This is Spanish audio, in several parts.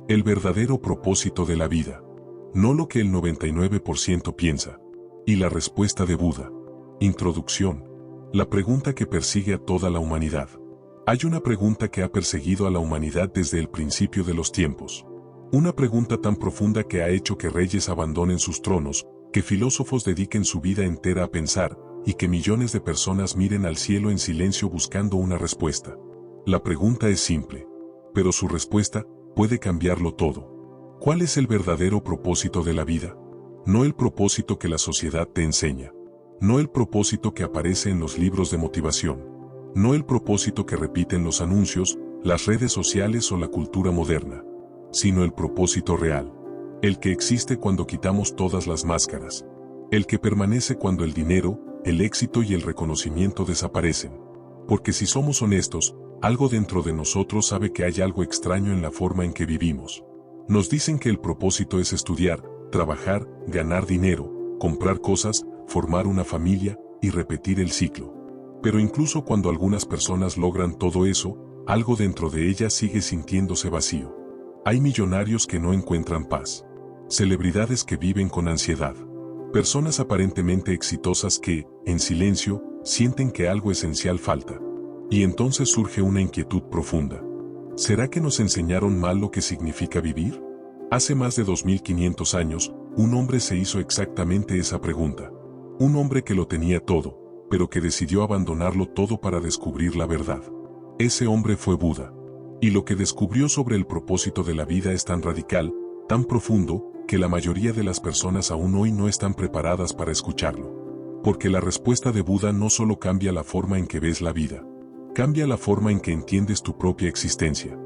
El verdadero propósito de la vida. No lo que el 99% piensa. Y la respuesta de Buda. Introducción. La pregunta que persigue a toda la humanidad. Hay una pregunta que ha perseguido a la humanidad desde el principio de los tiempos. Una pregunta tan profunda que ha hecho que reyes abandonen sus tronos, que filósofos dediquen su vida entera a pensar, y que millones de personas miren al cielo en silencio buscando una respuesta. La pregunta es simple, pero su respuesta puede cambiarlo todo. ¿Cuál es el verdadero propósito de la vida? No el propósito que la sociedad te enseña. No el propósito que aparece en los libros de motivación. No el propósito que repiten los anuncios, las redes sociales o la cultura moderna. Sino el propósito real. El que existe cuando quitamos todas las máscaras. El que permanece cuando el dinero, el éxito y el reconocimiento desaparecen. Porque si somos honestos, algo dentro de nosotros sabe que hay algo extraño en la forma en que vivimos. Nos dicen que el propósito es estudiar, trabajar, ganar dinero, comprar cosas, formar una familia y repetir el ciclo. Pero incluso cuando algunas personas logran todo eso, algo dentro de ellas sigue sintiéndose vacío. Hay millonarios que no encuentran paz. Celebridades que viven con ansiedad. Personas aparentemente exitosas que, en silencio, sienten que algo esencial falta. Y entonces surge una inquietud profunda. ¿Será que nos enseñaron mal lo que significa vivir? Hace más de 2500 años, un hombre se hizo exactamente esa pregunta. Un hombre que lo tenía todo, pero que decidió abandonarlo todo para descubrir la verdad. Ese hombre fue Buda. Y lo que descubrió sobre el propósito de la vida es tan radical, tan profundo, que la mayoría de las personas aún hoy no están preparadas para escucharlo. Porque la respuesta de Buda no solo cambia la forma en que ves la vida, cambia la forma en que entiendes tu propia existencia.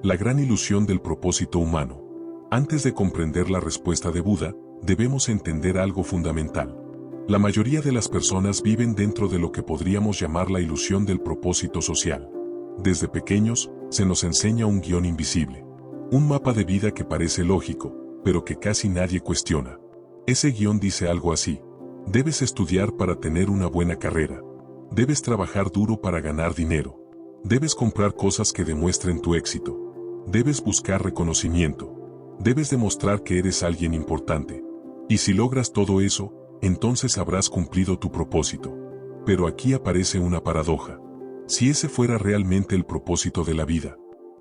La gran ilusión del propósito humano. Antes de comprender la respuesta de Buda, debemos entender algo fundamental. La mayoría de las personas viven dentro de lo que podríamos llamar la ilusión del propósito social. Desde pequeños, se nos enseña un guión invisible. Un mapa de vida que parece lógico, pero que casi nadie cuestiona. Ese guión dice algo así. Debes estudiar para tener una buena carrera. Debes trabajar duro para ganar dinero. Debes comprar cosas que demuestren tu éxito. Debes buscar reconocimiento. Debes demostrar que eres alguien importante. Y si logras todo eso, entonces habrás cumplido tu propósito. Pero aquí aparece una paradoja. Si ese fuera realmente el propósito de la vida,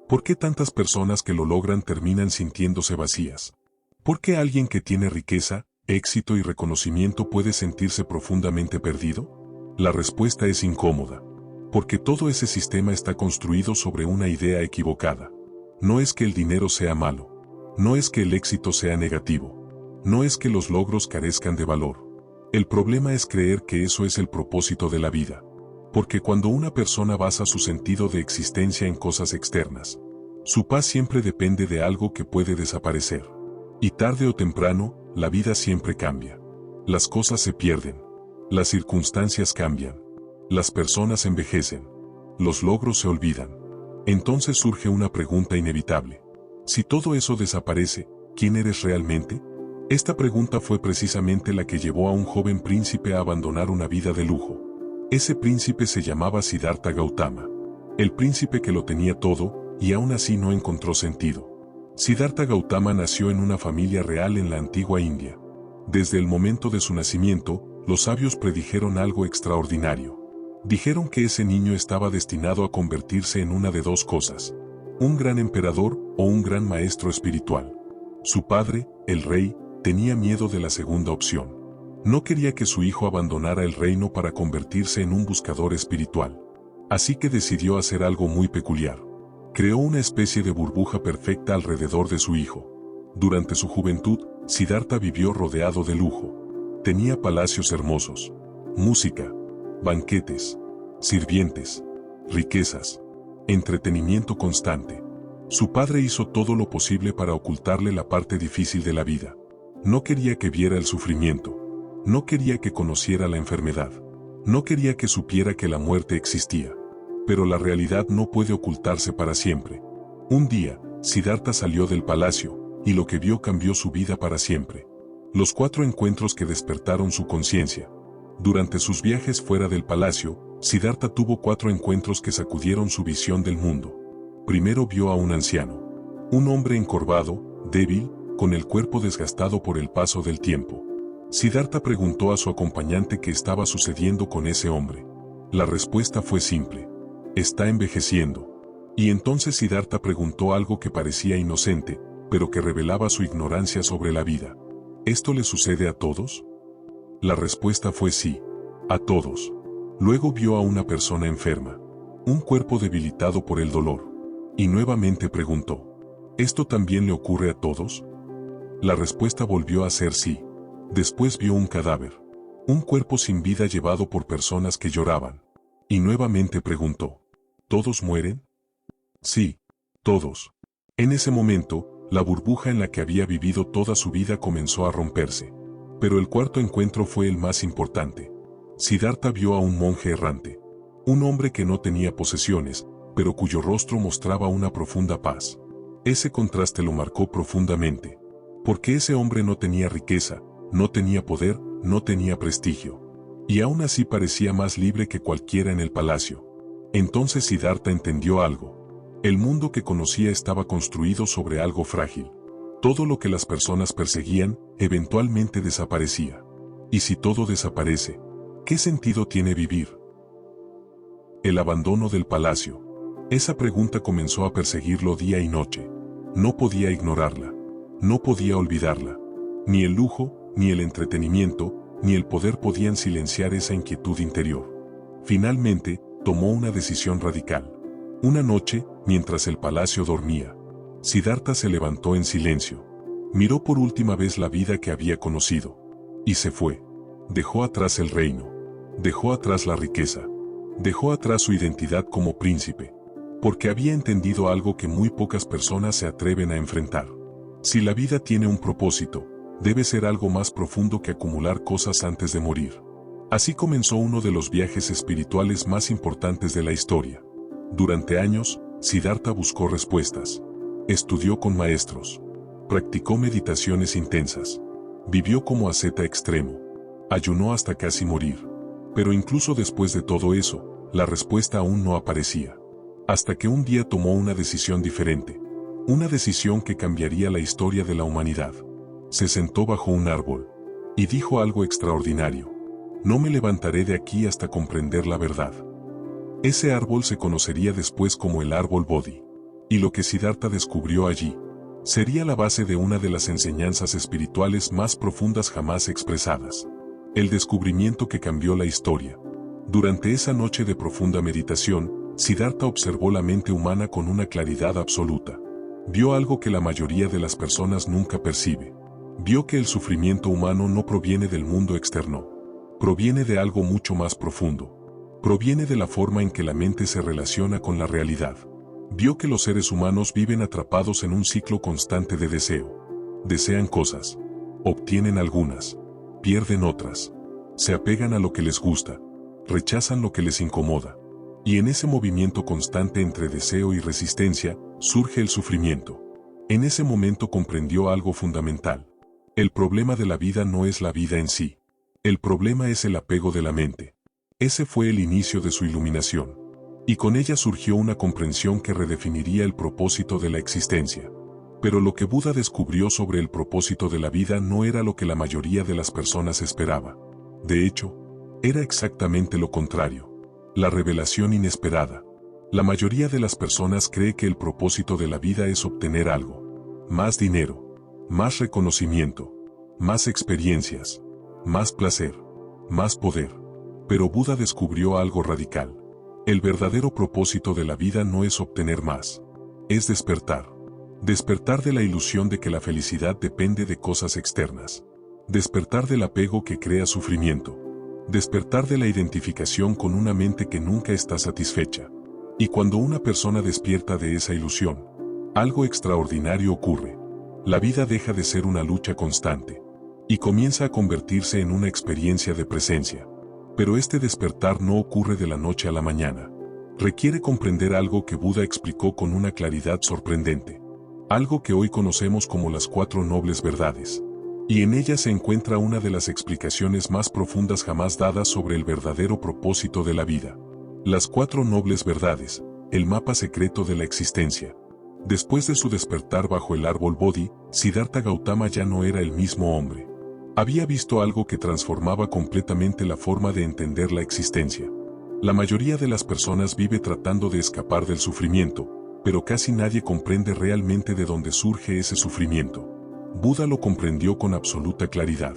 ¿por qué tantas personas que lo logran terminan sintiéndose vacías? ¿Por qué alguien que tiene riqueza, éxito y reconocimiento puede sentirse profundamente perdido? La respuesta es incómoda. Porque todo ese sistema está construido sobre una idea equivocada. No es que el dinero sea malo. No es que el éxito sea negativo. No es que los logros carezcan de valor. El problema es creer que eso es el propósito de la vida. Porque cuando una persona basa su sentido de existencia en cosas externas, su paz siempre depende de algo que puede desaparecer. Y tarde o temprano, la vida siempre cambia. Las cosas se pierden. Las circunstancias cambian. Las personas envejecen. Los logros se olvidan. Entonces surge una pregunta inevitable. Si todo eso desaparece, ¿quién eres realmente? Esta pregunta fue precisamente la que llevó a un joven príncipe a abandonar una vida de lujo. Ese príncipe se llamaba Siddhartha Gautama. El príncipe que lo tenía todo, y aún así no encontró sentido. Siddhartha Gautama nació en una familia real en la antigua India. Desde el momento de su nacimiento, los sabios predijeron algo extraordinario. Dijeron que ese niño estaba destinado a convertirse en una de dos cosas: un gran emperador o un gran maestro espiritual. Su padre, el rey, tenía miedo de la segunda opción. No quería que su hijo abandonara el reino para convertirse en un buscador espiritual. Así que decidió hacer algo muy peculiar. Creó una especie de burbuja perfecta alrededor de su hijo. Durante su juventud, Siddhartha vivió rodeado de lujo. Tenía palacios hermosos, música, banquetes, sirvientes, riquezas, entretenimiento constante. Su padre hizo todo lo posible para ocultarle la parte difícil de la vida. No quería que viera el sufrimiento. No quería que conociera la enfermedad. No quería que supiera que la muerte existía. Pero la realidad no puede ocultarse para siempre. Un día, Siddhartha salió del palacio, y lo que vio cambió su vida para siempre. Los 4 encuentros que despertaron su conciencia. Durante sus viajes fuera del palacio, Siddhartha tuvo 4 encuentros que sacudieron su visión del mundo. Primero vio a un anciano. Un hombre encorvado, débil, con el cuerpo desgastado por el paso del tiempo. Siddhartha preguntó a su acompañante qué estaba sucediendo con ese hombre. La respuesta fue simple: está envejeciendo. Y entonces Siddhartha preguntó algo que parecía inocente, pero que revelaba su ignorancia sobre la vida. ¿Esto le sucede a todos? La respuesta fue sí, a todos. Luego vio a una persona enferma, un cuerpo debilitado por el dolor, y nuevamente preguntó: ¿esto también le ocurre a todos? La respuesta volvió a ser sí. Después vio un cadáver, un cuerpo sin vida llevado por personas que lloraban, y nuevamente preguntó: ¿todos mueren? Sí, todos. En ese momento, la burbuja en la que había vivido toda su vida comenzó a romperse. Pero el cuarto encuentro fue el más importante. Siddhartha vio a un monje errante, un hombre que no tenía posesiones, pero cuyo rostro mostraba una profunda paz. Ese contraste lo marcó profundamente, porque ese hombre no tenía riqueza, no tenía poder, no tenía prestigio, y aún así parecía más libre que cualquiera en el palacio. Entonces Siddhartha entendió algo. El mundo que conocía estaba construido sobre algo frágil. Todo lo que las personas perseguían, eventualmente desaparecía. Y si todo desaparece, ¿qué sentido tiene vivir? El abandono del palacio. Esa pregunta comenzó a perseguirlo día y noche. No podía ignorarla. No podía olvidarla. Ni el lujo, ni el entretenimiento, ni el poder podían silenciar esa inquietud interior. Finalmente, tomó una decisión radical. Una noche, mientras el palacio dormía, Siddhartha se levantó en silencio. Miró por última vez la vida que había conocido. Y se fue. Dejó atrás el reino. Dejó atrás la riqueza. Dejó atrás su identidad como príncipe. Porque había entendido algo que muy pocas personas se atreven a enfrentar. Si la vida tiene un propósito, debe ser algo más profundo que acumular cosas antes de morir. Así comenzó uno de los viajes espirituales más importantes de la historia. Durante años, Siddhartha buscó respuestas. Estudió con maestros. Practicó meditaciones intensas. Vivió como asceta extremo. Ayunó hasta casi morir. Pero incluso después de todo eso, la respuesta aún no aparecía. Hasta que un día tomó una decisión diferente. Una decisión que cambiaría la historia de la humanidad. Se sentó bajo un árbol. Y dijo algo extraordinario: no me levantaré de aquí hasta comprender la verdad. Ese árbol se conocería después como el árbol Bodhi. Y lo que Siddhartha descubrió allí, sería la base de una de las enseñanzas espirituales más profundas jamás expresadas. El descubrimiento que cambió la historia. Durante esa noche de profunda meditación, Siddhartha observó la mente humana con una claridad absoluta. Vio algo que la mayoría de las personas nunca percibe. Vio que el sufrimiento humano no proviene del mundo externo. Proviene de algo mucho más profundo. Proviene de la forma en que la mente se relaciona con la realidad. Vio que los seres humanos viven atrapados en un ciclo constante de deseo. Desean cosas. Obtienen algunas. Pierden otras. Se apegan a lo que les gusta. Rechazan lo que les incomoda. Y en ese movimiento constante entre deseo y resistencia, surge el sufrimiento. En ese momento comprendió algo fundamental. El problema de la vida no es la vida en sí. El problema es el apego de la mente. Ese fue el inicio de su iluminación. Y con ella surgió una comprensión que redefiniría el propósito de la existencia. Pero lo que Buda descubrió sobre el propósito de la vida no era lo que la mayoría de las personas esperaba. De hecho, era exactamente lo contrario. La revelación inesperada. La mayoría de las personas cree que el propósito de la vida es obtener algo. Más dinero. Más reconocimiento. Más experiencias. Más placer. Más poder. Pero Buda descubrió algo radical. El verdadero propósito de la vida no es obtener más. Es despertar. Despertar de la ilusión de que la felicidad depende de cosas externas. Despertar del apego que crea sufrimiento. Despertar de la identificación con una mente que nunca está satisfecha. Y cuando una persona despierta de esa ilusión, algo extraordinario ocurre. La vida deja de ser una lucha constante. Y comienza a convertirse en una experiencia de presencia. Pero este despertar no ocurre de la noche a la mañana. Requiere comprender algo que Buda explicó con una claridad sorprendente. Algo que hoy conocemos como las 4 nobles verdades. Y en ella se encuentra una de las explicaciones más profundas jamás dadas sobre el verdadero propósito de la vida. Las 4 nobles verdades, el mapa secreto de la existencia. Después de su despertar bajo el árbol Bodhi, Siddhartha Gautama ya no era el mismo hombre. Había visto algo que transformaba completamente la forma de entender la existencia. La mayoría de las personas vive tratando de escapar del sufrimiento, pero casi nadie comprende realmente de dónde surge ese sufrimiento. Buda lo comprendió con absoluta claridad,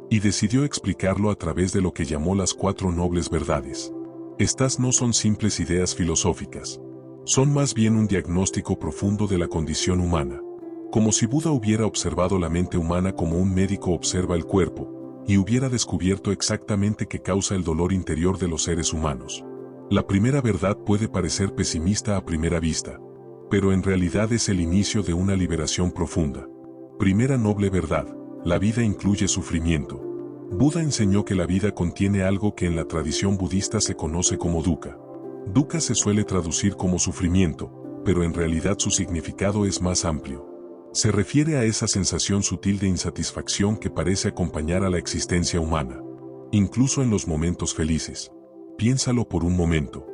y decidió explicarlo a través de lo que llamó las 4 nobles verdades. Estas no son simples ideas filosóficas. Son más bien un diagnóstico profundo de la condición humana. Como si Buda hubiera observado la mente humana como un médico observa el cuerpo, y hubiera descubierto exactamente qué causa el dolor interior de los seres humanos. La primera verdad puede parecer pesimista a primera vista, pero en realidad es el inicio de una liberación profunda. Primera noble verdad: la vida incluye sufrimiento. Buda enseñó que la vida contiene algo que en la tradición budista se conoce como dukkha. Dukkha se suele traducir como sufrimiento, pero en realidad su significado es más amplio. Se refiere a esa sensación sutil de insatisfacción que parece acompañar a la existencia humana, incluso en los momentos felices. Piénsalo por un momento.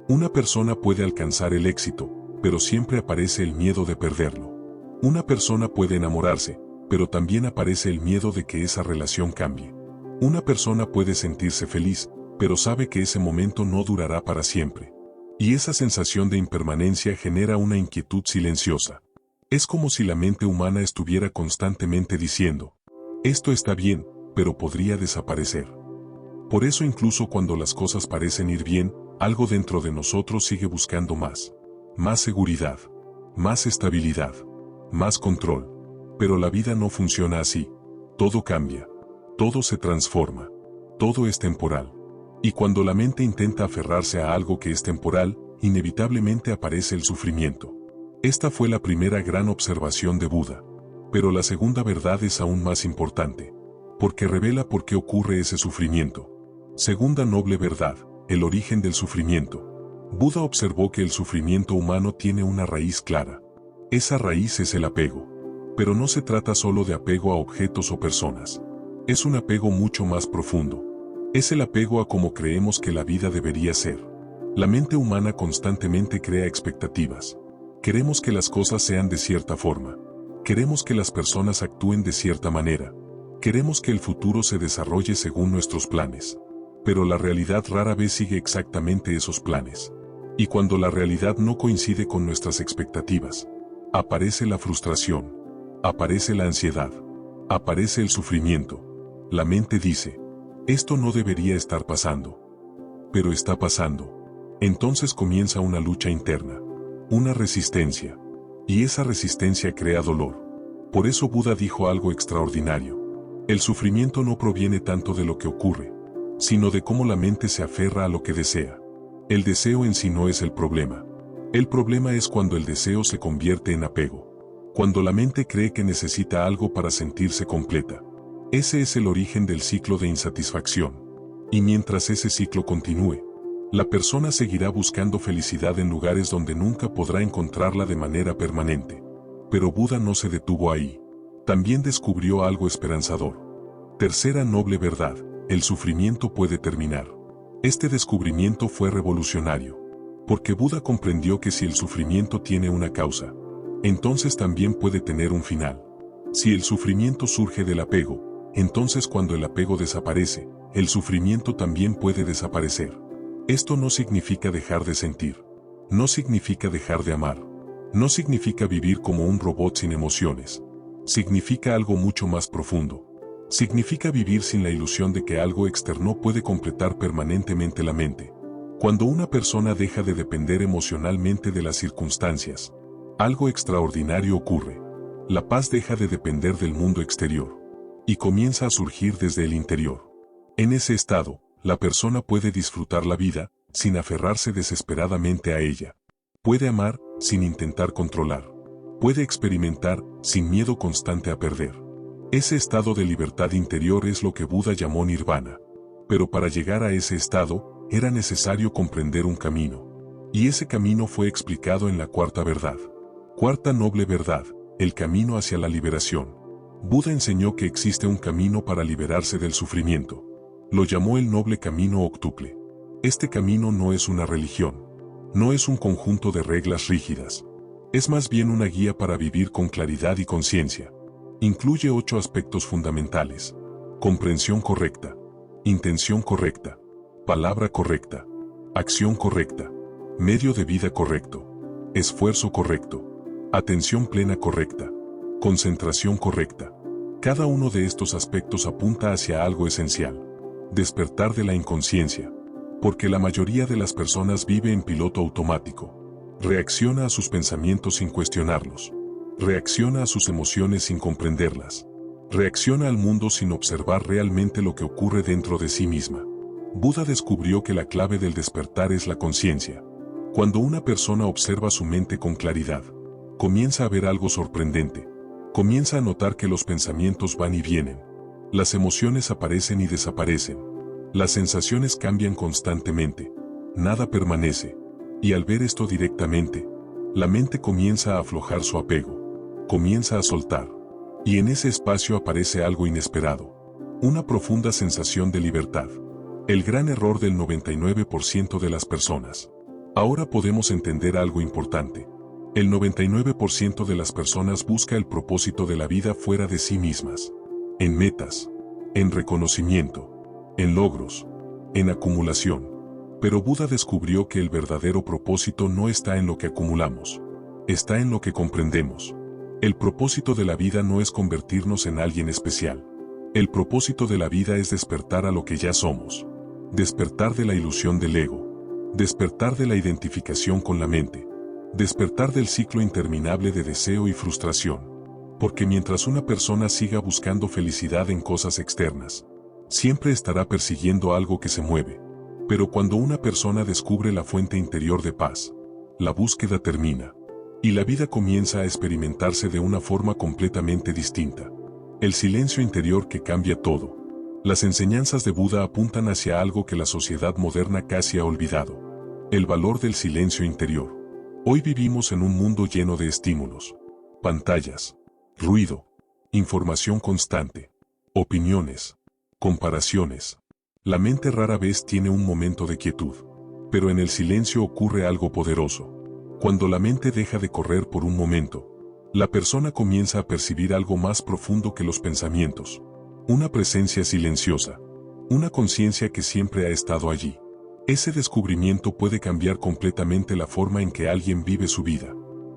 Una persona puede alcanzar el éxito, pero siempre aparece el miedo de perderlo. Una persona puede enamorarse, pero también aparece el miedo de que esa relación cambie. Una persona puede sentirse feliz, pero sabe que ese momento no durará para siempre. Y esa sensación de impermanencia genera una inquietud silenciosa. Es como si la mente humana estuviera constantemente diciendo: esto está bien, pero podría desaparecer. Por eso incluso cuando las cosas parecen ir bien, algo dentro de nosotros sigue buscando más. Más seguridad, más estabilidad, más control. Pero la vida no funciona así. Todo cambia. Todo se transforma. Todo es temporal. Y cuando la mente intenta aferrarse a algo que es temporal, inevitablemente aparece el sufrimiento. Esta fue la primera gran observación de Buda. Pero la segunda verdad es aún más importante, porque revela por qué ocurre ese sufrimiento. Segunda noble verdad: el origen del sufrimiento. Buda observó que el sufrimiento humano tiene una raíz clara. Esa raíz es el apego. Pero no se trata solo de apego a objetos o personas. Es un apego mucho más profundo. Es el apego a cómo creemos que la vida debería ser. La mente humana constantemente crea expectativas. Queremos que las cosas sean de cierta forma. Queremos que las personas actúen de cierta manera. Queremos que el futuro se desarrolle según nuestros planes. Pero la realidad rara vez sigue exactamente esos planes. Y cuando la realidad no coincide con nuestras expectativas, aparece la frustración, aparece la ansiedad, aparece el sufrimiento. La mente dice: esto no debería estar pasando. Pero está pasando. Entonces comienza una lucha interna, una resistencia. Y esa resistencia crea dolor. Por eso Buda dijo algo extraordinario: el sufrimiento no proviene tanto de lo que ocurre, sino de cómo la mente se aferra a lo que desea. El deseo en sí no es el problema. El problema es cuando el deseo se convierte en apego. Cuando la mente cree que necesita algo para sentirse completa. Ese es el origen del ciclo de insatisfacción. Y mientras ese ciclo continúe, la persona seguirá buscando felicidad en lugares donde nunca podrá encontrarla de manera permanente. Pero Buda no se detuvo ahí. También descubrió algo esperanzador. Tercera noble verdad: el sufrimiento puede terminar. Este descubrimiento fue revolucionario, porque Buda comprendió que si el sufrimiento tiene una causa, entonces también puede tener un final. Si el sufrimiento surge del apego, entonces cuando el apego desaparece, el sufrimiento también puede desaparecer. Esto no significa dejar de sentir. No significa dejar de amar. No significa vivir como un robot sin emociones. Significa algo mucho más profundo. Significa vivir sin la ilusión de que algo externo puede completar permanentemente la mente. Cuando una persona deja de depender emocionalmente de las circunstancias, algo extraordinario ocurre. La paz deja de depender del mundo exterior y comienza a surgir desde el interior. En ese estado, la persona puede disfrutar la vida sin aferrarse desesperadamente a ella. Puede amar sin intentar controlar. Puede experimentar sin miedo constante a perder. Ese estado de libertad interior es lo que Buda llamó nirvana. Pero para llegar a ese estado, era necesario comprender un camino. Y ese camino fue explicado en la cuarta verdad. Cuarta noble verdad: el camino hacia la liberación. Buda enseñó que existe un camino para liberarse del sufrimiento. Lo llamó el noble camino octuple. Este camino no es una religión. No es un conjunto de reglas rígidas. Es más bien una guía para vivir con claridad y conciencia. Incluye 8 aspectos fundamentales: comprensión correcta, intención correcta, palabra correcta, acción correcta, medio de vida correcto, esfuerzo correcto, atención plena correcta, concentración correcta. Cada uno de estos aspectos apunta hacia algo esencial: despertar de la inconsciencia, porque la mayoría de las personas vive en piloto automático. Reacciona a sus pensamientos sin cuestionarlos. Reacciona a sus emociones sin comprenderlas. Reacciona al mundo sin observar realmente lo que ocurre dentro de sí misma. Buda descubrió que la clave del despertar es la conciencia. Cuando una persona observa su mente con claridad, comienza a ver algo sorprendente. Comienza a notar que los pensamientos van y vienen. Las emociones aparecen y desaparecen. Las sensaciones cambian constantemente. Nada permanece. Y al ver esto directamente, la mente comienza a aflojar su apego. Comienza a soltar. Y en ese espacio aparece algo inesperado. Una profunda sensación de libertad. El gran error del 99% de las personas. Ahora podemos entender algo importante. El 99% de las personas busca el propósito de la vida fuera de sí mismas. En metas. En reconocimiento. En logros. En acumulación. Pero Buda descubrió que el verdadero propósito no está en lo que acumulamos. Está en lo que comprendemos. El propósito de la vida no es convertirnos en alguien especial. El propósito de la vida es despertar a lo que ya somos. Despertar de la ilusión del ego. Despertar de la identificación con la mente. Despertar del ciclo interminable de deseo y frustración. Porque mientras una persona siga buscando felicidad en cosas externas, siempre estará persiguiendo algo que se mueve. Pero cuando una persona descubre la fuente interior de paz, la búsqueda termina. Y la vida comienza a experimentarse de una forma completamente distinta. El silencio interior que cambia todo. Las enseñanzas de Buda apuntan hacia algo que la sociedad moderna casi ha olvidado: el valor del silencio interior. Hoy vivimos en un mundo lleno de estímulos, pantallas, ruido, información constante, opiniones, comparaciones. La mente rara vez tiene un momento de quietud. Pero en el silencio ocurre algo poderoso. Cuando la mente deja de correr por un momento, la persona comienza a percibir algo más profundo que los pensamientos. Una presencia silenciosa. Una conciencia que siempre ha estado allí. Ese descubrimiento puede cambiar completamente la forma en que alguien vive su vida.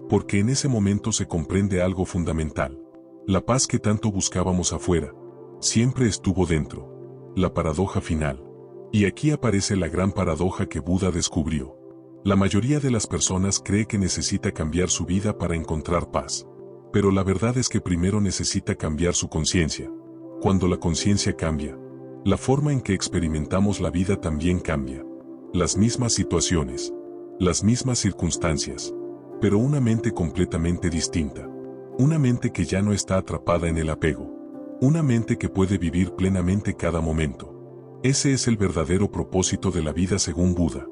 Porque en ese momento se comprende algo fundamental. La paz que tanto buscábamos afuera, siempre estuvo dentro. La paradoja final. Y aquí aparece la gran paradoja que Buda descubrió. La mayoría de las personas cree que necesita cambiar su vida para encontrar paz. Pero la verdad es que primero necesita cambiar su conciencia. Cuando la conciencia cambia, la forma en que experimentamos la vida también cambia. Las mismas situaciones, las mismas circunstancias, pero una mente completamente distinta. Una mente que ya no está atrapada en el apego. Una mente que puede vivir plenamente cada momento. Ese es el verdadero propósito de la vida según Buda.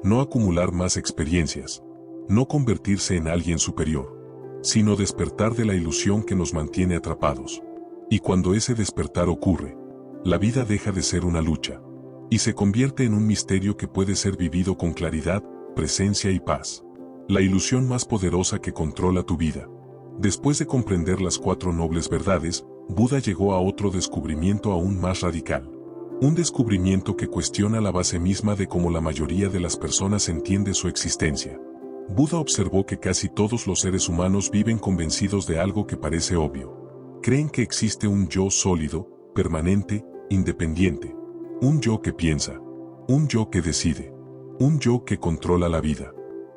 No acumular más experiencias. No convertirse en alguien superior. Sino despertar de la ilusión que nos mantiene atrapados. Y cuando ese despertar ocurre, la vida deja de ser una lucha. Y se convierte en un misterio que puede ser vivido con claridad, presencia y paz. La ilusión más poderosa que controla tu vida. Después de comprender las 4 nobles verdades, Buda llegó a otro descubrimiento aún más radical. Un descubrimiento que cuestiona la base misma de cómo la mayoría de las personas entiende su existencia. Buda observó que casi todos los seres humanos viven convencidos de algo que parece obvio. Creen que existe un yo sólido, permanente, independiente. Un yo que piensa. Un yo que decide. Un yo que controla la vida.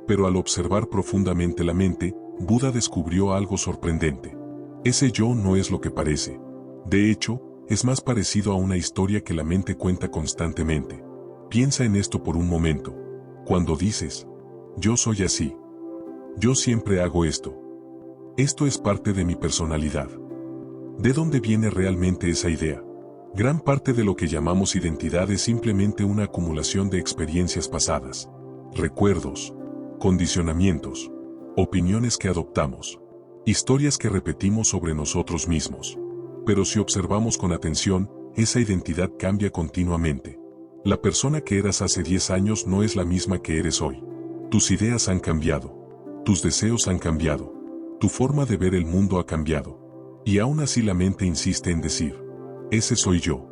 Pero al observar profundamente la mente, Buda descubrió algo sorprendente. Ese yo no es lo que parece. De hecho, es más parecido a una historia que la mente cuenta constantemente. Piensa en esto por un momento. Cuando dices, yo soy así. Yo siempre hago esto. Esto es parte de mi personalidad. ¿De dónde viene realmente esa idea? Gran parte de lo que llamamos identidad es simplemente una acumulación de experiencias pasadas, recuerdos, condicionamientos, opiniones que adoptamos. Historias que repetimos sobre nosotros mismos. Pero si observamos con atención, esa identidad cambia continuamente. La persona que eras hace 10 años no es la misma que eres hoy. Tus ideas han cambiado. Tus deseos han cambiado. Tu forma de ver el mundo ha cambiado. Y aún así la mente insiste en decir, ese soy yo.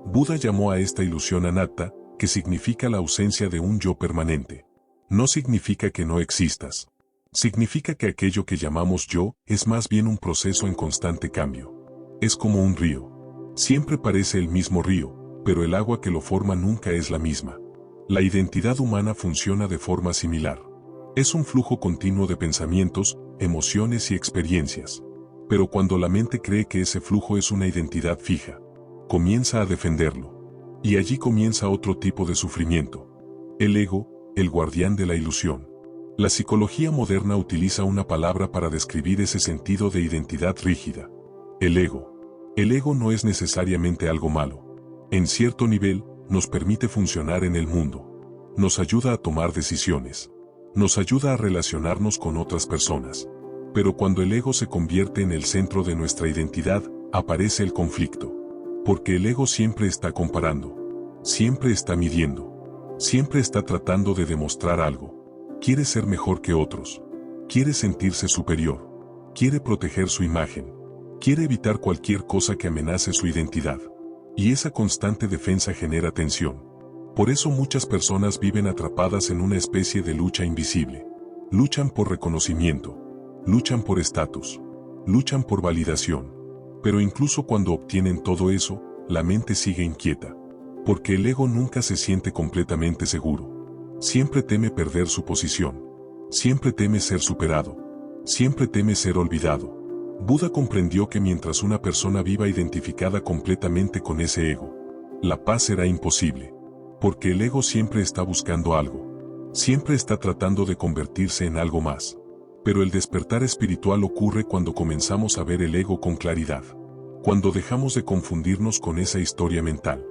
Buda llamó a esta ilusión anatta, que significa la ausencia de un yo permanente. No significa que no existas. Significa que aquello que llamamos yo es más bien un proceso en constante cambio. Es como un río. Siempre parece el mismo río, pero el agua que lo forma nunca es la misma. La identidad humana funciona de forma similar. Es un flujo continuo de pensamientos, emociones y experiencias. Pero cuando la mente cree que ese flujo es una identidad fija, comienza a defenderlo. Y allí comienza otro tipo de sufrimiento. El ego, el guardián de la ilusión. La psicología moderna utiliza una palabra para describir ese sentido de identidad rígida. El ego. El ego no es necesariamente algo malo. En cierto nivel, nos permite funcionar en el mundo. Nos ayuda a tomar decisiones. Nos ayuda a relacionarnos con otras personas. Pero cuando el ego se convierte en el centro de nuestra identidad, aparece el conflicto. Porque el ego siempre está comparando. Siempre está midiendo. Siempre está tratando de demostrar algo. Quiere ser mejor que otros. Quiere sentirse superior. Quiere proteger su imagen. Quiere evitar cualquier cosa que amenace su identidad. Y esa constante defensa genera tensión. Por eso muchas personas viven atrapadas en una especie de lucha invisible. Luchan por reconocimiento. Luchan por estatus. Luchan por validación. Pero incluso cuando obtienen todo eso, la mente sigue inquieta. Porque el ego nunca se siente completamente seguro. Siempre teme perder su posición. Siempre teme ser superado. Siempre teme ser olvidado. Buda comprendió que mientras una persona viva identificada completamente con ese ego, la paz será imposible. Porque el ego siempre está buscando algo. Siempre está tratando de convertirse en algo más. Pero el despertar espiritual ocurre cuando comenzamos a ver el ego con claridad. Cuando dejamos de confundirnos con esa historia mental.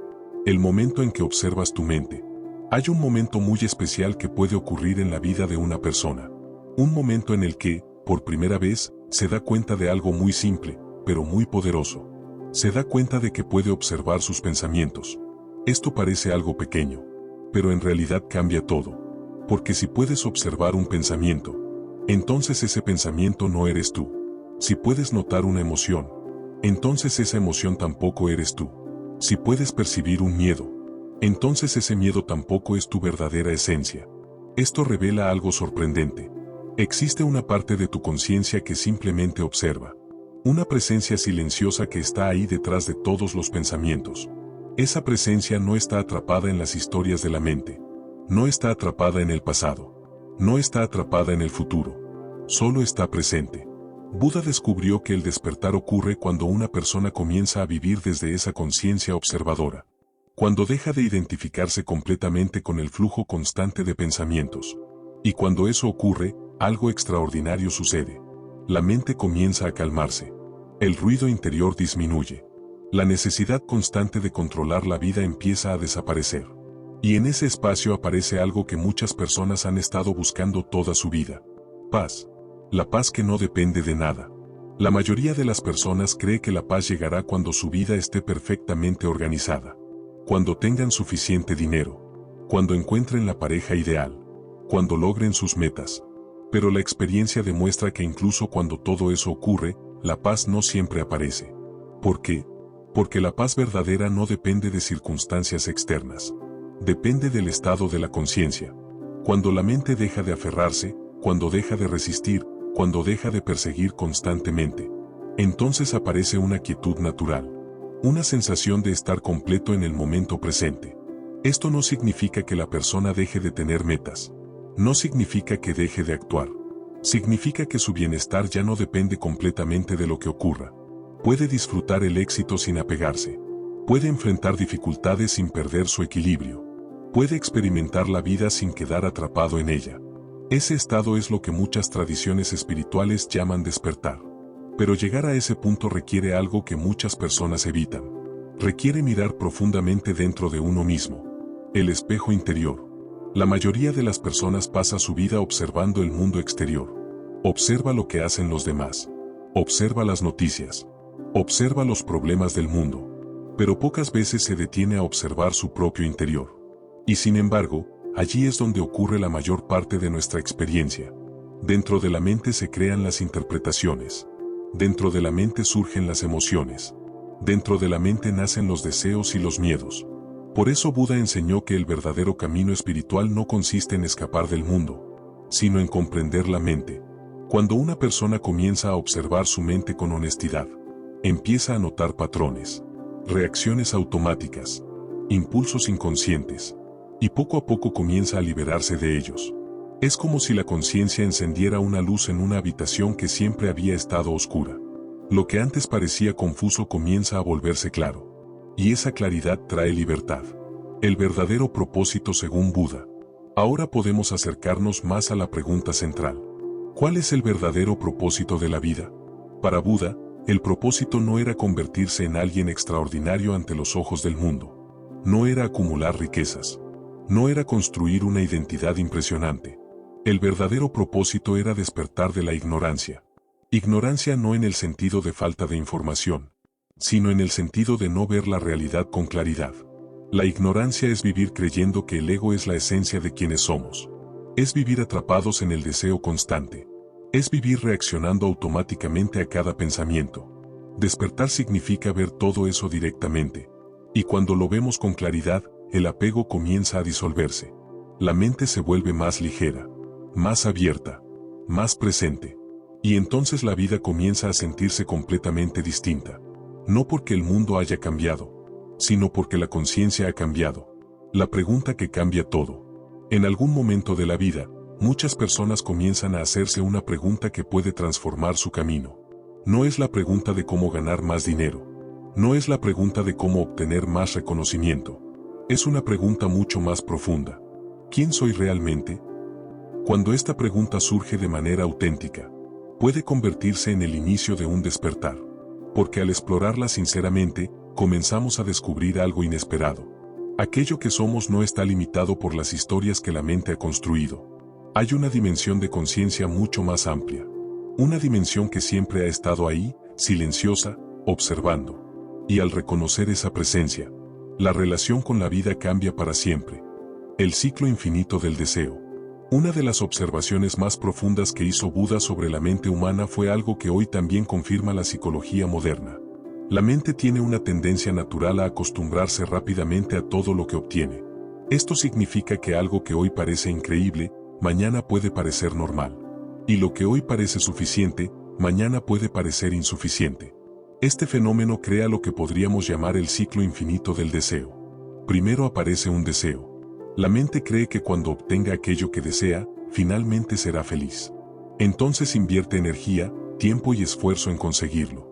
El momento en que observas tu mente. Hay un momento muy especial que puede ocurrir en la vida de una persona. Un momento en el que, por primera vez, se da cuenta de algo muy simple, pero muy poderoso. Se da cuenta de que puede observar sus pensamientos. Esto parece algo pequeño, pero en realidad cambia todo. Porque si puedes observar un pensamiento, entonces ese pensamiento no eres tú. Si puedes notar una emoción, entonces esa emoción tampoco eres tú. Si puedes percibir un miedo, entonces ese miedo tampoco es tu verdadera esencia. Esto revela algo sorprendente. Existe una parte de tu conciencia que simplemente observa. Una presencia silenciosa que está ahí detrás de todos los pensamientos. Esa presencia no está atrapada en las historias de la mente. No está atrapada en el pasado. No está atrapada en el futuro. Solo está presente. Buda descubrió que el despertar ocurre cuando una persona comienza a vivir desde esa conciencia observadora. Cuando deja de identificarse completamente con el flujo constante de pensamientos. Y cuando eso ocurre, algo extraordinario sucede. La mente comienza a calmarse. El ruido interior disminuye. La necesidad constante de controlar la vida empieza a desaparecer. Y en ese espacio aparece algo que muchas personas han estado buscando toda su vida. Paz. La paz que no depende de nada. La mayoría de las personas cree que la paz llegará cuando su vida esté perfectamente organizada. Cuando tengan suficiente dinero. Cuando encuentren la pareja ideal. Cuando logren sus metas. Pero la experiencia demuestra que incluso cuando todo eso ocurre, la paz no siempre aparece. ¿Por qué? Porque la paz verdadera no depende de circunstancias externas. Depende del estado de la conciencia. Cuando la mente deja de aferrarse, cuando deja de resistir, cuando deja de perseguir constantemente, entonces aparece una quietud natural. Una sensación de estar completo en el momento presente. Esto no significa que la persona deje de tener metas. No significa que deje de actuar. Significa que su bienestar ya no depende completamente de lo que ocurra. Puede disfrutar el éxito sin apegarse. Puede enfrentar dificultades sin perder su equilibrio. Puede experimentar la vida sin quedar atrapado en ella. Ese estado es lo que muchas tradiciones espirituales llaman despertar. Pero llegar a ese punto requiere algo que muchas personas evitan. Requiere mirar profundamente dentro de uno mismo. El espejo interior. La mayoría de las personas pasa su vida observando el mundo exterior. Observa lo que hacen los demás. Observa las noticias. Observa los problemas del mundo. Pero pocas veces se detiene a observar su propio interior. Y sin embargo, allí es donde ocurre la mayor parte de nuestra experiencia. Dentro de la mente se crean las interpretaciones. Dentro de la mente surgen las emociones. Dentro de la mente nacen los deseos y los miedos. Por eso Buda enseñó que el verdadero camino espiritual no consiste en escapar del mundo, sino en comprender la mente. Cuando una persona comienza a observar su mente con honestidad, empieza a notar patrones, reacciones automáticas, impulsos inconscientes, y poco a poco comienza a liberarse de ellos. Es como si la conciencia encendiera una luz en una habitación que siempre había estado oscura. Lo que antes parecía confuso comienza a volverse claro. Y esa claridad trae libertad. El verdadero propósito según Buda. Ahora podemos acercarnos más a la pregunta central. ¿Cuál es el verdadero propósito de la vida? Para Buda, el propósito no era convertirse en alguien extraordinario ante los ojos del mundo. No era acumular riquezas. No era construir una identidad impresionante. El verdadero propósito era despertar de la ignorancia. Ignorancia no en el sentido de falta de información, sino en el sentido de no ver la realidad con claridad. La ignorancia es vivir creyendo que el ego es la esencia de quienes somos. Es vivir atrapados en el deseo constante. Es vivir reaccionando automáticamente a cada pensamiento. Despertar significa ver todo eso directamente. Y cuando lo vemos con claridad, el apego comienza a disolverse. La mente se vuelve más ligera, más abierta, más presente. Y entonces la vida comienza a sentirse completamente distinta. No porque el mundo haya cambiado, sino porque la conciencia ha cambiado. La pregunta que cambia todo. En algún momento de la vida, muchas personas comienzan a hacerse una pregunta que puede transformar su camino. No es la pregunta de cómo ganar más dinero. No es la pregunta de cómo obtener más reconocimiento. Es una pregunta mucho más profunda. ¿Quién soy realmente? Cuando esta pregunta surge de manera auténtica, puede convertirse en el inicio de un despertar. Porque al explorarla sinceramente, comenzamos a descubrir algo inesperado. Aquello que somos no está limitado por las historias que la mente ha construido. Hay una dimensión de conciencia mucho más amplia. Una dimensión que siempre ha estado ahí, silenciosa, observando. Y al reconocer esa presencia, la relación con la vida cambia para siempre. El ciclo infinito del deseo. Una de las observaciones más profundas que hizo Buda sobre la mente humana fue algo que hoy también confirma la psicología moderna. La mente tiene una tendencia natural a acostumbrarse rápidamente a todo lo que obtiene. Esto significa que algo que hoy parece increíble, mañana puede parecer normal. Y lo que hoy parece suficiente, mañana puede parecer insuficiente. Este fenómeno crea lo que podríamos llamar el ciclo infinito del deseo. Primero aparece un deseo. La mente cree que cuando obtenga aquello que desea, finalmente será feliz. Entonces invierte energía, tiempo y esfuerzo en conseguirlo.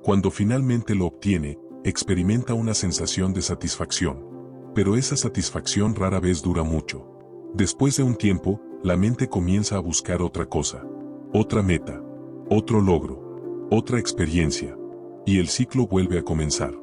Cuando finalmente lo obtiene, experimenta una sensación de satisfacción. Pero esa satisfacción rara vez dura mucho. Después de un tiempo, la mente comienza a buscar otra cosa, otra meta, otro logro, otra experiencia. Y el ciclo vuelve a comenzar.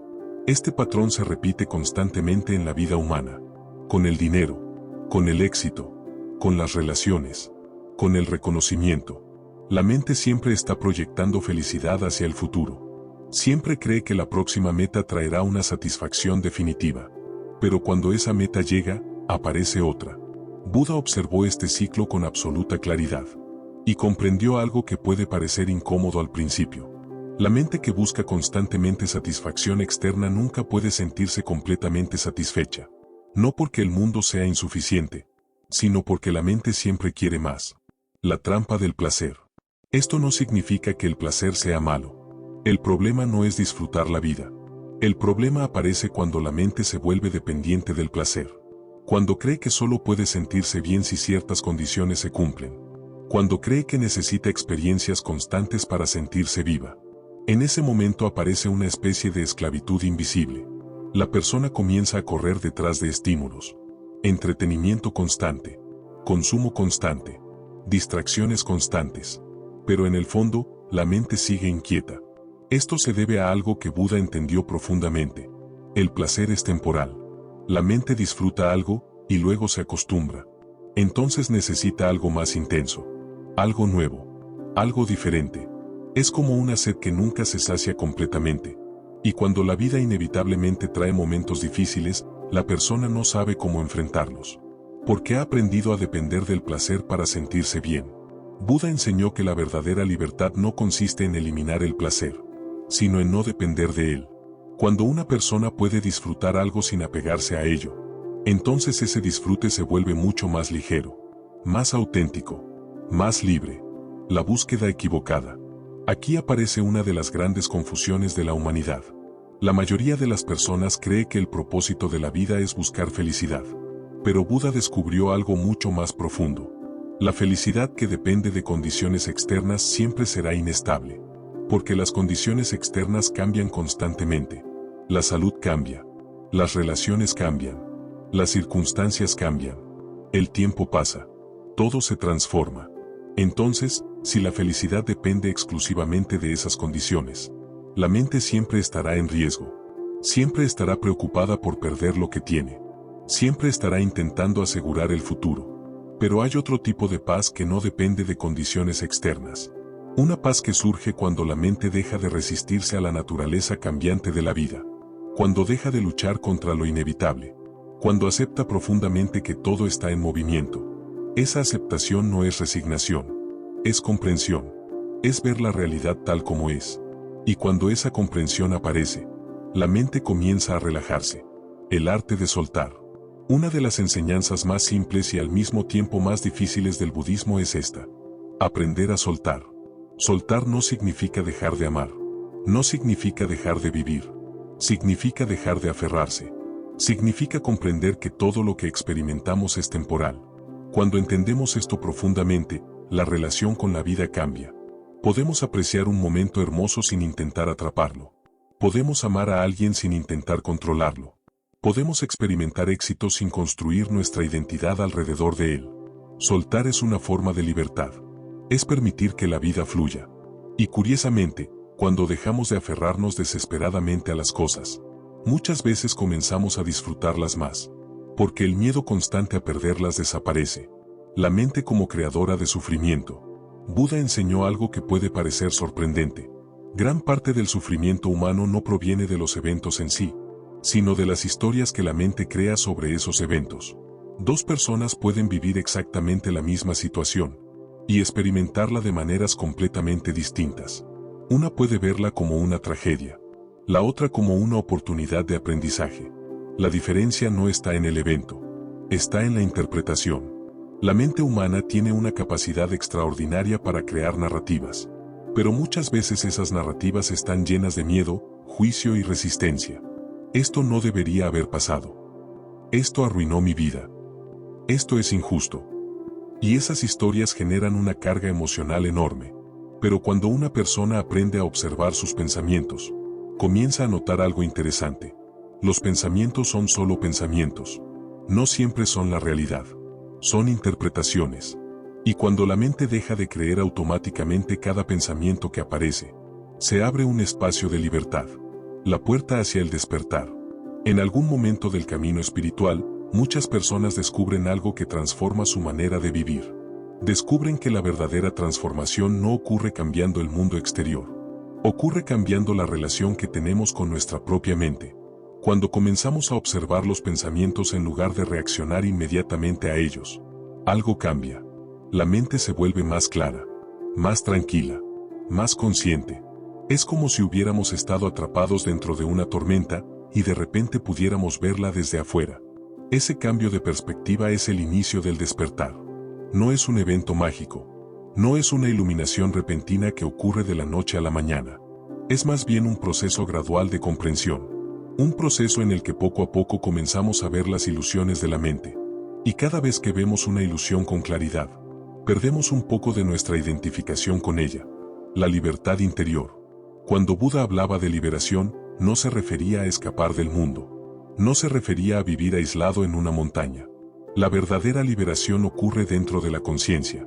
Este patrón se repite constantemente en la vida humana. Con el dinero, con el éxito, con las relaciones, con el reconocimiento. La mente siempre está proyectando felicidad hacia el futuro. Siempre cree que la próxima meta traerá una satisfacción definitiva. Pero cuando esa meta llega, aparece otra. Buda observó este ciclo con absoluta claridad. Y comprendió algo que puede parecer incómodo al principio. La mente que busca constantemente satisfacción externa nunca puede sentirse completamente satisfecha. No porque el mundo sea insuficiente, sino porque la mente siempre quiere más. La trampa del placer. Esto no significa que el placer sea malo. El problema no es disfrutar la vida. El problema aparece cuando la mente se vuelve dependiente del placer. Cuando cree que solo puede sentirse bien si ciertas condiciones se cumplen. Cuando cree que necesita experiencias constantes para sentirse viva. En ese momento aparece una especie de esclavitud invisible. La persona comienza a correr detrás de estímulos. Entretenimiento constante. Consumo constante. Distracciones constantes. Pero en el fondo, la mente sigue inquieta. Esto se debe a algo que Buda entendió profundamente. El placer es temporal. La mente disfruta algo, y luego se acostumbra. Entonces necesita algo más intenso. Algo nuevo. Algo diferente. Es como una sed que nunca se sacia completamente. Y cuando la vida inevitablemente trae momentos difíciles, la persona no sabe cómo enfrentarlos. Porque ha aprendido a depender del placer para sentirse bien. Buda enseñó que la verdadera libertad no consiste en eliminar el placer, sino en no depender de él. Cuando una persona puede disfrutar algo sin apegarse a ello, entonces ese disfrute se vuelve mucho más ligero, más auténtico, más libre. La búsqueda equivocada. Aquí aparece una de las grandes confusiones de la humanidad. La mayoría de las personas cree que el propósito de la vida es buscar felicidad. Pero Buda descubrió algo mucho más profundo. La felicidad que depende de condiciones externas siempre será inestable, porque las condiciones externas cambian constantemente. La salud cambia, las relaciones cambian, las circunstancias cambian, el tiempo pasa, todo se transforma. Entonces, si la felicidad depende exclusivamente de esas condiciones, la mente siempre estará en riesgo, siempre estará preocupada por perder lo que tiene, siempre estará intentando asegurar el futuro. Pero hay otro tipo de paz que no depende de condiciones externas. Una paz que surge cuando la mente deja de resistirse a la naturaleza cambiante de la vida, cuando deja de luchar contra lo inevitable, cuando acepta profundamente que todo está en movimiento. Esa aceptación no es resignación, es comprensión, es ver la realidad tal como es. Y cuando esa comprensión aparece, la mente comienza a relajarse. El arte de soltar. Una de las enseñanzas más simples y al mismo tiempo más difíciles del budismo es esta. Aprender a soltar. Soltar no significa dejar de amar. No significa dejar de vivir. Significa dejar de aferrarse. Significa comprender que todo lo que experimentamos es temporal. Cuando entendemos esto profundamente, la relación con la vida cambia. Podemos apreciar un momento hermoso sin intentar atraparlo. Podemos amar a alguien sin intentar controlarlo. Podemos experimentar éxito sin construir nuestra identidad alrededor de él. Soltar es una forma de libertad. Es permitir que la vida fluya. Y curiosamente, cuando dejamos de aferrarnos desesperadamente a las cosas, muchas veces comenzamos a disfrutarlas más. Porque el miedo constante a perderlas desaparece. La mente como creadora de sufrimiento. Buda enseñó algo que puede parecer sorprendente. Gran parte del sufrimiento humano no proviene de los eventos en sí, sino de las historias que la mente crea sobre esos eventos. Dos personas pueden vivir exactamente la misma situación y experimentarla de maneras completamente distintas. Una puede verla como una tragedia, la otra como una oportunidad de aprendizaje. La diferencia no está en el evento, está en la interpretación. La mente humana tiene una capacidad extraordinaria para crear narrativas, pero muchas veces esas narrativas están llenas de miedo, juicio y resistencia. Esto no debería haber pasado. Esto arruinó mi vida. Esto es injusto. Y esas historias generan una carga emocional enorme. Pero cuando una persona aprende a observar sus pensamientos, comienza a notar algo interesante. Los pensamientos son solo pensamientos. No siempre son la realidad. Son interpretaciones. Y cuando la mente deja de creer automáticamente cada pensamiento que aparece, se abre un espacio de libertad. La puerta hacia el despertar. En algún momento del camino espiritual, muchas personas descubren algo que transforma su manera de vivir. Descubren que la verdadera transformación no ocurre cambiando el mundo exterior. Ocurre cambiando la relación que tenemos con nuestra propia mente. Cuando comenzamos a observar los pensamientos en lugar de reaccionar inmediatamente a ellos, algo cambia. La mente se vuelve más clara, más tranquila, más consciente. Es como si hubiéramos estado atrapados dentro de una tormenta y de repente pudiéramos verla desde afuera. Ese cambio de perspectiva es el inicio del despertar. No es un evento mágico. No es una iluminación repentina que ocurre de la noche a la mañana. Es más bien un proceso gradual de comprensión. Un proceso en el que poco a poco comenzamos a ver las ilusiones de la mente. Y cada vez que vemos una ilusión con claridad, perdemos un poco de nuestra identificación con ella. La libertad interior. Cuando Buda hablaba de liberación, no se refería a escapar del mundo. No se refería a vivir aislado en una montaña. La verdadera liberación ocurre dentro de la conciencia.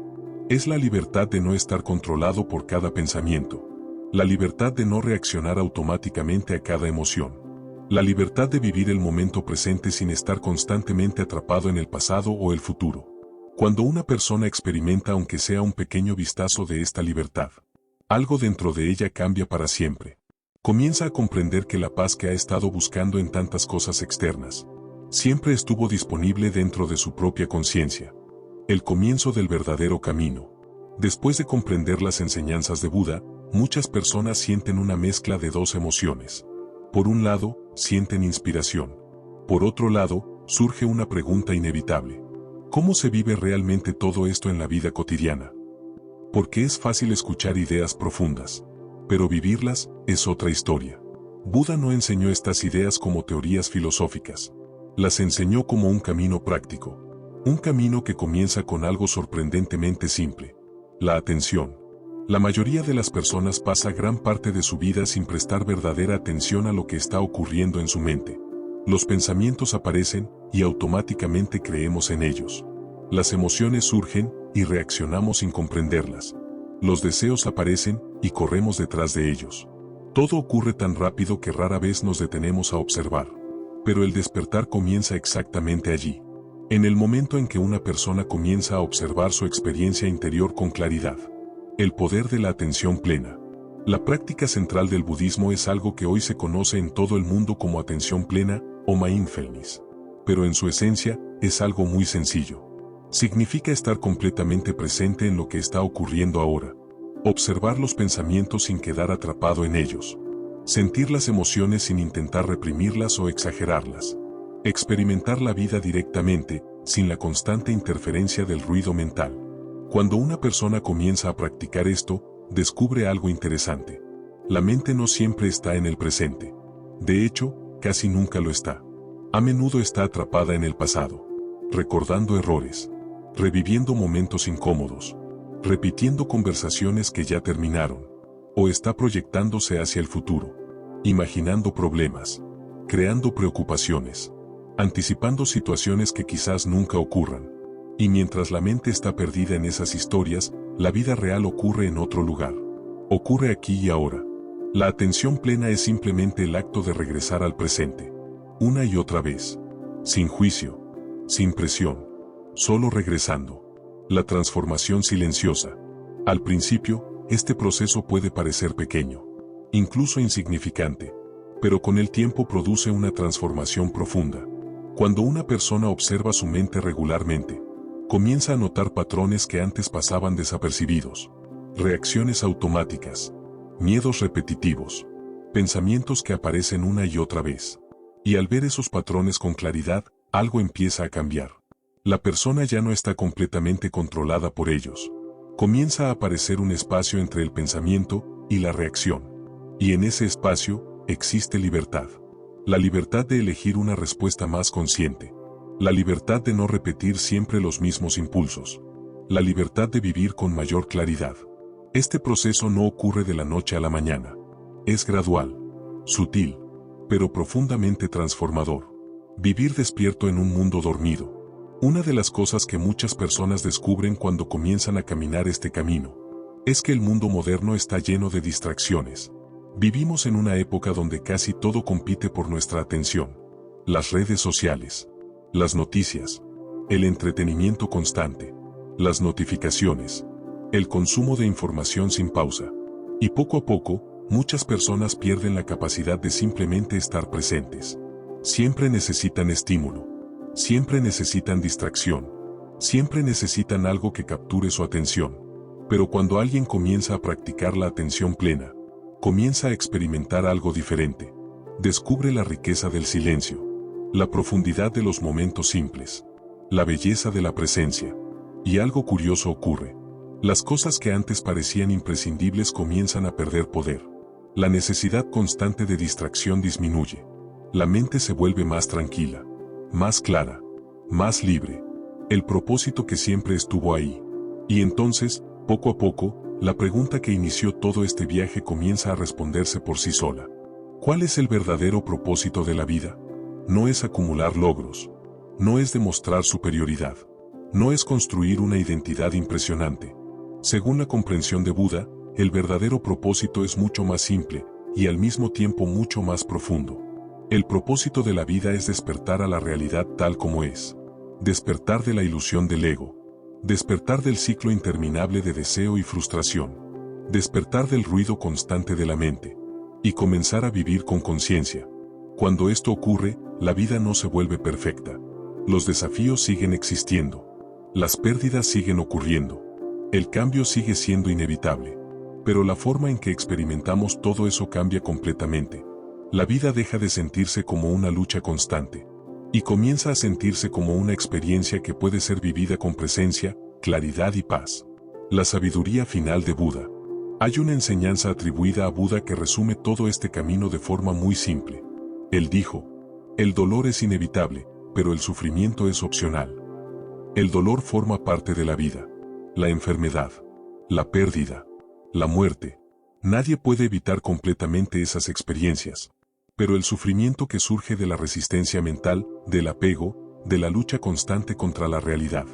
Es la libertad de no estar controlado por cada pensamiento. La libertad de no reaccionar automáticamente a cada emoción. La libertad de vivir el momento presente sin estar constantemente atrapado en el pasado o el futuro. Cuando una persona experimenta aunque sea un pequeño vistazo de esta libertad, algo dentro de ella cambia para siempre. Comienza a comprender que la paz que ha estado buscando en tantas cosas externas, siempre estuvo disponible dentro de su propia conciencia. El comienzo del verdadero camino. Después de comprender las enseñanzas de Buda, muchas personas sienten una mezcla de dos emociones. Por un lado, sienten inspiración. Por otro lado, surge una pregunta inevitable. ¿Cómo se vive realmente todo esto en la vida cotidiana? Porque es fácil escuchar ideas profundas, pero vivirlas es otra historia. Buda no enseñó estas ideas como teorías filosóficas. Las enseñó como un camino práctico. Un camino que comienza con algo sorprendentemente simple: la atención. La mayoría de las personas pasa gran parte de su vida sin prestar verdadera atención a lo que está ocurriendo en su mente. Los pensamientos aparecen y automáticamente creemos en ellos. Las emociones surgen y reaccionamos sin comprenderlas. Los deseos aparecen y corremos detrás de ellos. Todo ocurre tan rápido que rara vez nos detenemos a observar. Pero el despertar comienza exactamente allí. En el momento en que una persona comienza a observar su experiencia interior con claridad. El poder de la atención plena. La práctica central del budismo es algo que hoy se conoce en todo el mundo como atención plena o mindfulness. Pero en su esencia, es algo muy sencillo. Significa estar completamente presente en lo que está ocurriendo ahora. Observar los pensamientos sin quedar atrapado en ellos. Sentir las emociones sin intentar reprimirlas o exagerarlas. Experimentar la vida directamente, sin la constante interferencia del ruido mental. Cuando una persona comienza a practicar esto, descubre algo interesante. La mente no siempre está en el presente. De hecho, casi nunca lo está. A menudo está atrapada en el pasado, recordando errores, reviviendo momentos incómodos, repitiendo conversaciones que ya terminaron, o está proyectándose hacia el futuro, imaginando problemas, creando preocupaciones, anticipando situaciones que quizás nunca ocurran. Y mientras la mente está perdida en esas historias, la vida real ocurre en otro lugar. Ocurre aquí y ahora. La atención plena es simplemente el acto de regresar al presente. Una y otra vez. Sin juicio. Sin presión. Solo regresando. La transformación silenciosa. Al principio, este proceso puede parecer pequeño. Incluso insignificante. Pero con el tiempo produce una transformación profunda. Cuando una persona observa su mente regularmente, comienza a notar patrones que antes pasaban desapercibidos. Reacciones automáticas. Miedos repetitivos. Pensamientos que aparecen una y otra vez. Y al ver esos patrones con claridad, algo empieza a cambiar. La persona ya no está completamente controlada por ellos. Comienza a aparecer un espacio entre el pensamiento y la reacción. Y en ese espacio, existe libertad. La libertad de elegir una respuesta más consciente. La libertad de no repetir siempre los mismos impulsos. La libertad de vivir con mayor claridad. Este proceso no ocurre de la noche a la mañana. Es gradual, sutil, pero profundamente transformador. Vivir despierto en un mundo dormido. Una de las cosas que muchas personas descubren cuando comienzan a caminar este camino, es que el mundo moderno está lleno de distracciones. Vivimos en una época donde casi todo compite por nuestra atención. Las redes sociales. Las noticias, el entretenimiento constante, las notificaciones, el consumo de información sin pausa. Y poco a poco, muchas personas pierden la capacidad de simplemente estar presentes. Siempre necesitan estímulo, siempre necesitan distracción, siempre necesitan algo que capture su atención. Pero cuando alguien comienza a practicar la atención plena, comienza a experimentar algo diferente. Descubre la riqueza del silencio. La profundidad de los momentos simples. La belleza de la presencia. Y algo curioso ocurre. Las cosas que antes parecían imprescindibles comienzan a perder poder. La necesidad constante de distracción disminuye. La mente se vuelve más tranquila, más clara, más libre. El propósito que siempre estuvo ahí. Y entonces, poco a poco, la pregunta que inició todo este viaje comienza a responderse por sí sola. ¿Cuál es el verdadero propósito de la vida? No es acumular logros. No es demostrar superioridad. No es construir una identidad impresionante. Según la comprensión de Buda, el verdadero propósito es mucho más simple, y al mismo tiempo mucho más profundo. El propósito de la vida es despertar a la realidad tal como es. Despertar de la ilusión del ego. Despertar del ciclo interminable de deseo y frustración. Despertar del ruido constante de la mente. Y comenzar a vivir con conciencia. Cuando esto ocurre, la vida no se vuelve perfecta. Los desafíos siguen existiendo. Las pérdidas siguen ocurriendo. El cambio sigue siendo inevitable. Pero la forma en que experimentamos todo eso cambia completamente. La vida deja de sentirse como una lucha constante. Y comienza a sentirse como una experiencia que puede ser vivida con presencia, claridad y paz. La sabiduría final de Buda. Hay una enseñanza atribuida a Buda que resume todo este camino de forma muy simple. Él dijo: el dolor es inevitable, pero el sufrimiento es opcional. El dolor forma parte de la vida. La enfermedad, la pérdida, la muerte. Nadie puede evitar completamente esas experiencias. Pero el sufrimiento que surge de la resistencia mental, del apego, de la lucha constante contra la realidad,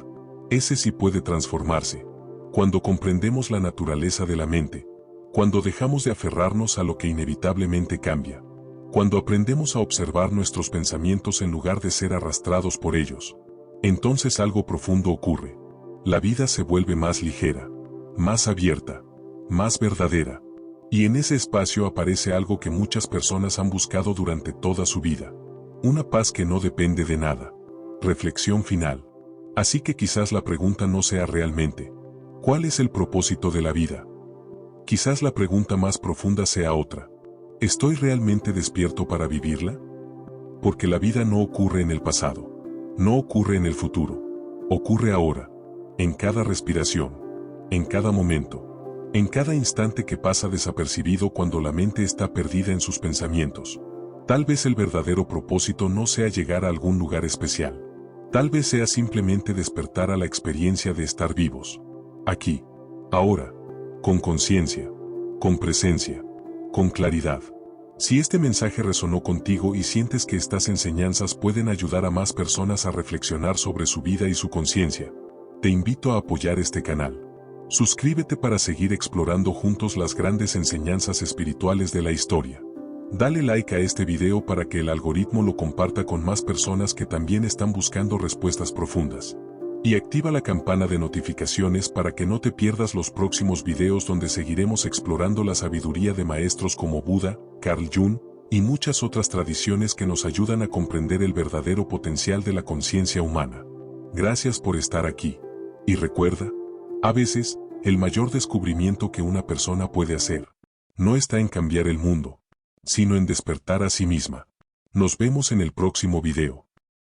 ese sí puede transformarse. Cuando comprendemos la naturaleza de la mente, cuando dejamos de aferrarnos a lo que inevitablemente cambia, cuando aprendemos a observar nuestros pensamientos en lugar de ser arrastrados por ellos, entonces algo profundo ocurre. La vida se vuelve más ligera, más abierta, más verdadera. Y en ese espacio aparece algo que muchas personas han buscado durante toda su vida. Una paz que no depende de nada. Reflexión final. Así que quizás la pregunta no sea realmente: ¿cuál es el propósito de la vida? Quizás la pregunta más profunda sea otra: ¿estoy realmente despierto para vivirla? Porque la vida no ocurre en el pasado. No ocurre en el futuro. Ocurre ahora. En cada respiración. En cada momento. En cada instante que pasa desapercibido cuando la mente está perdida en sus pensamientos. Tal vez el verdadero propósito no sea llegar a algún lugar especial. Tal vez sea simplemente despertar a la experiencia de estar vivos. Aquí. Ahora. Con conciencia. Con presencia. Con claridad. Si este mensaje resonó contigo y sientes que estas enseñanzas pueden ayudar a más personas a reflexionar sobre su vida y su conciencia, te invito a apoyar este canal. Suscríbete para seguir explorando juntos las grandes enseñanzas espirituales de la historia. Dale like a este video para que el algoritmo lo comparta con más personas que también están buscando respuestas profundas. Y activa la campana de notificaciones para que no te pierdas los próximos videos donde seguiremos explorando la sabiduría de maestros como Buda, Carl Jung y muchas otras tradiciones que nos ayudan a comprender el verdadero potencial de la conciencia humana. Gracias por estar aquí. Y recuerda, a veces, el mayor descubrimiento que una persona puede hacer no está en cambiar el mundo, sino en despertar a sí misma. Nos vemos en el próximo video.